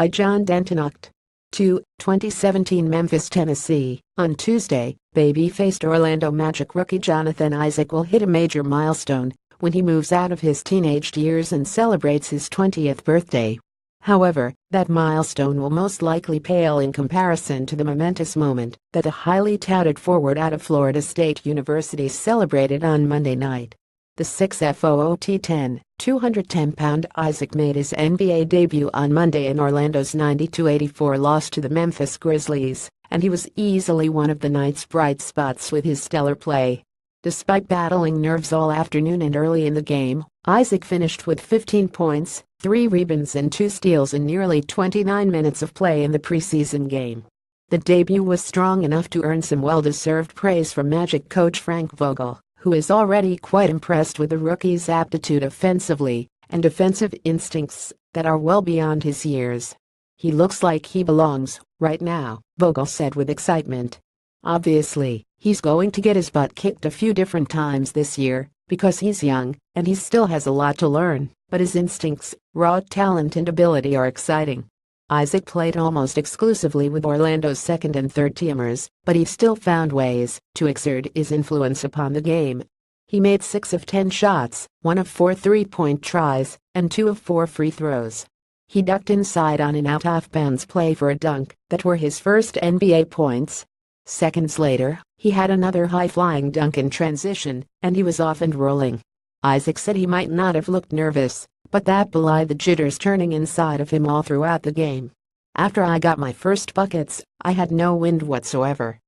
by John DentonOct. 2. 2017 Memphis, Tennessee. On Tuesday, baby-faced Orlando Magic rookie Jonathan Isaac will hit a major milestone when he moves out of his teenage years and celebrates his 20th birthday. However, that milestone will most likely pale in comparison to the momentous moment that the highly touted forward out of Florida State University celebrated on Monday night. The 6'4" Tenn, 210-pound Isaac made his NBA debut on Monday in Orlando's 92-84 loss to the Memphis Grizzlies, and he was easily one of the night's bright spots with his stellar play. Despite battling nerves all afternoon and early in the game, Isaac finished with 15 points, 3 rebounds and 2 steals in nearly 29 minutes of play in the preseason game. The debut was strong enough to earn some well-deserved praise from Magic coach Frank Vogel, who is already quite impressed with the rookie's aptitude offensively and defensive instincts that are well beyond his years. "He looks like he belongs right now," Vogel said with excitement. "Obviously, he's going to get his butt kicked a few different times this year because he's young and he still has a lot to learn, but his instincts, raw talent and ability are exciting." Isaac played almost exclusively with Orlando's second and third teamers, but he still found ways to exert his influence upon the game. He made 6 of 10 shots, 1 of 4 three-point tries, and 2 of 4 free throws. He ducked inside on an out-of-bounds play for a dunk that were his first NBA points. Seconds later, he had another high-flying dunk in transition, and he was off and rolling. Isaac said he might not have looked nervous, but that belied the jitters turning inside of him all throughout the game. "After I got my first buckets, I had no wind whatsoever.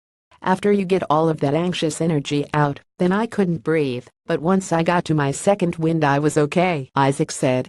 After you get all of that anxious energy out, then I couldn't breathe, but once I got to my second wind I was okay," Isaac said.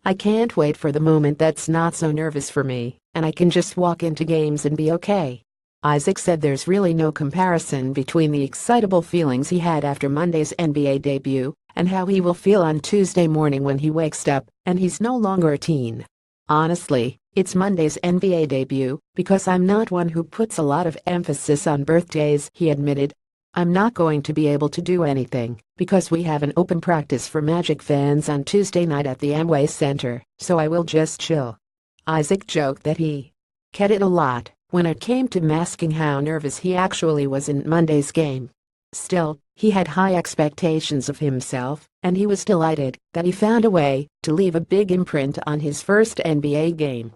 "I can't wait for the moment that's not so nervous for me, and I can just walk into games and be okay." Isaac said there's really no comparison between the excitable feelings he had after Monday's NBA debut and how he will feel on Tuesday morning when he wakes up and he's no longer a teen. "Honestly, it's Monday's NBA debut because I'm not one who puts a lot of emphasis on birthdays," he admitted. "I'm not going to be able to do anything because we have an open practice for Magic fans on Tuesday night at the Amway Center, so I will just chill." Isaac joked that he kidded a lot when it came to masking how nervous he actually was in Monday's game. Still, he had high expectations of himself, and he was delighted that he found a way to leave a big imprint on his first NBA game.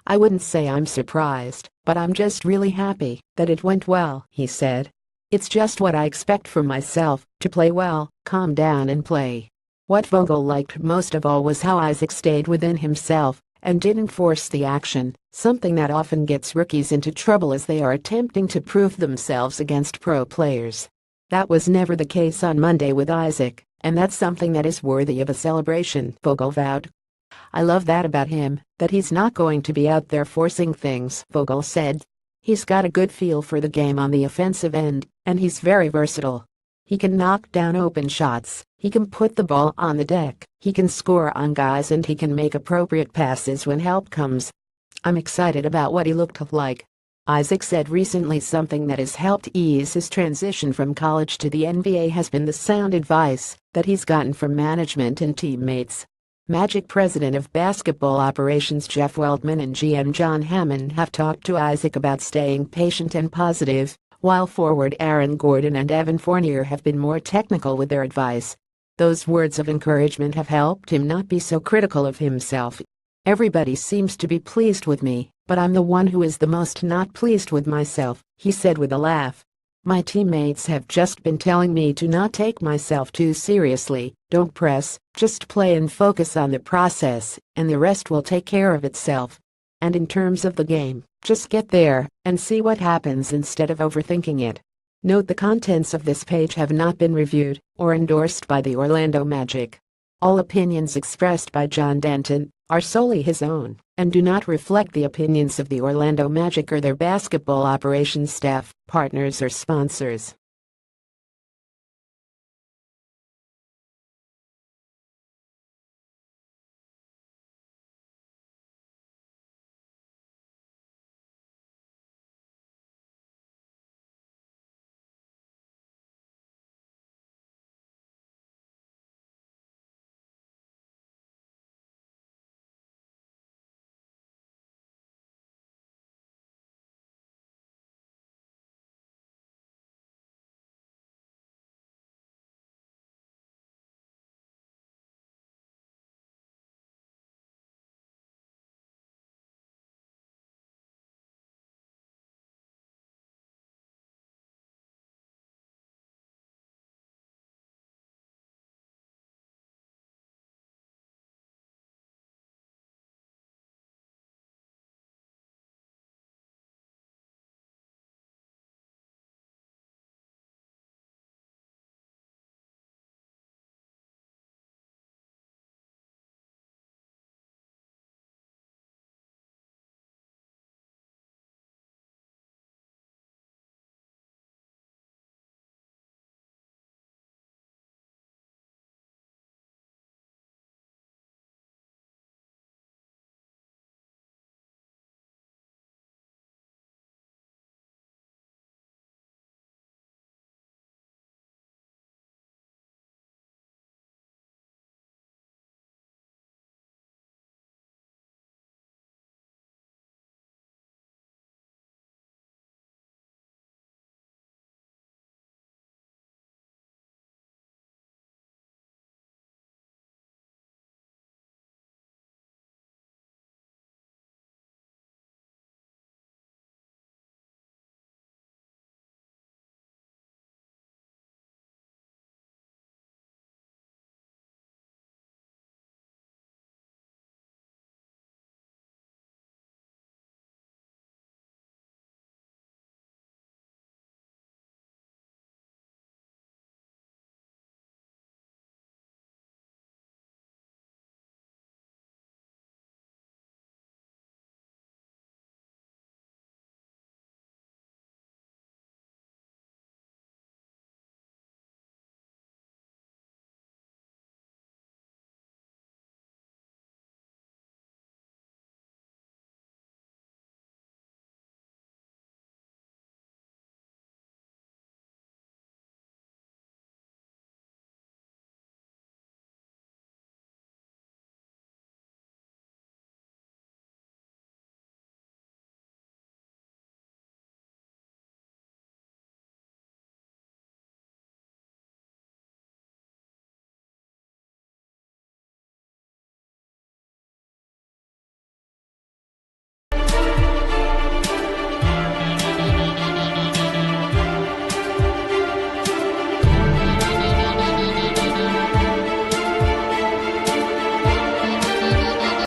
"I wouldn't say I'm surprised, but I'm just really happy that it went well," he said. "It's just what I expect from myself, to play well, calm down and play." What Vogel liked most of all was how Isaac stayed within himself and didn't force the action, something that often gets rookies into trouble as they are attempting to prove themselves against pro players. That was never the case on Monday with Isaac, and that's something that is worthy of a celebration, Vogel vowed. "I love that about him, that he's not going to be out there forcing things," Vogel said. "He's got a good feel for the game on the offensive end, and he's very versatile. He can knock down open shots, he can put the ball on the deck, he can score on guys and he can make appropriate passes when help comes. I'm excited about what he looked like." Isaac said recently something that has helped ease his transition from college to the NBA has been the sound advice that he's gotten from management and teammates. Magic President of Basketball Operations Jeff Weltman and GM John Hammond have talked to Isaac about staying patient and positive, while forward Aaron Gordon and Evan Fournier have been more technical with their advice. Those words of encouragement have helped him not be so critical of himself. "Everybody seems to be pleased with me, but I'm the one who is the most not pleased with myself," he said with a laugh. "My teammates have just been telling me to not take myself too seriously, don't press, just play and focus on the process, and the rest will take care of itself. And in terms of the game, just get there and see what happens instead of overthinking it." Note the contents of this page have not been reviewed or endorsed by the Orlando Magic. All opinions expressed by John Denton are solely his own and do not reflect the opinions of the Orlando Magic or their basketball operations staff, partners or sponsors.